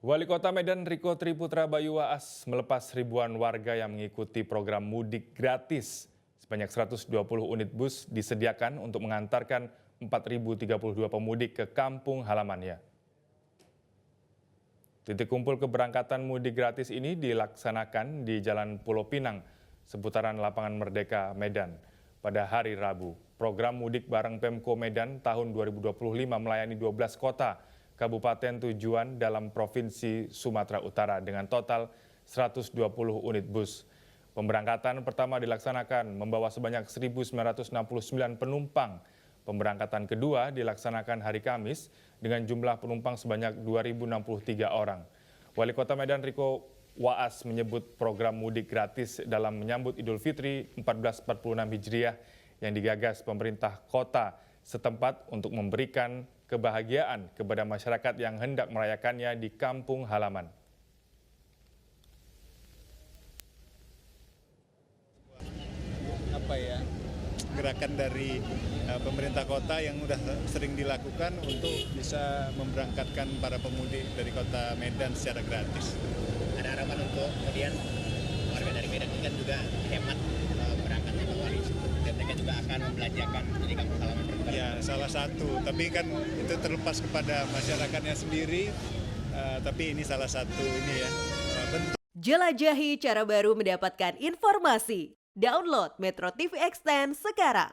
Wali Kota Medan Riko Triputra Bayu Waas melepas ribuan warga yang mengikuti program mudik gratis. Sebanyak 120 unit bus disediakan untuk mengantarkan 4.032 pemudik ke kampung halamannya. Titik kumpul keberangkatan mudik gratis ini dilaksanakan di Jalan Pulau Pinang, seputaran Lapangan Merdeka, Medan. Pada hari Rabu, program mudik bareng Pemko Medan tahun 2025 melayani 12 kota, kabupaten tujuan dalam Provinsi Sumatera Utara dengan total 120 unit bus. Pemberangkatan pertama dilaksanakan membawa sebanyak 1.969 penumpang. Pemberangkatan kedua dilaksanakan hari Kamis dengan jumlah penumpang sebanyak 2.063 orang. Wali Kota Medan Riko Waas menyebut program mudik gratis dalam menyambut Idul Fitri 1446 Hijriah yang digagas pemerintah kota setempat untuk memberikan kebahagiaan kepada masyarakat yang hendak merayakannya di kampung halaman. Gerakan dari pemerintah kota yang sudah sering dilakukan untuk bisa memberangkatkan para pemudik dari kota Medan secara gratis. Ada harapan untuk kemudian warga dari Medan ini kan juga hemat berangkatnya ke Wali, dan mereka juga akan membelanjakan jadi kampung halaman. Ya, salah satu, tapi kan itu terlepas kepada masyarakatnya sendiri, tapi ini salah satu ini ya bentuk. Jelajahi cara baru mendapatkan informasi. Download Metro TV Extend sekarang.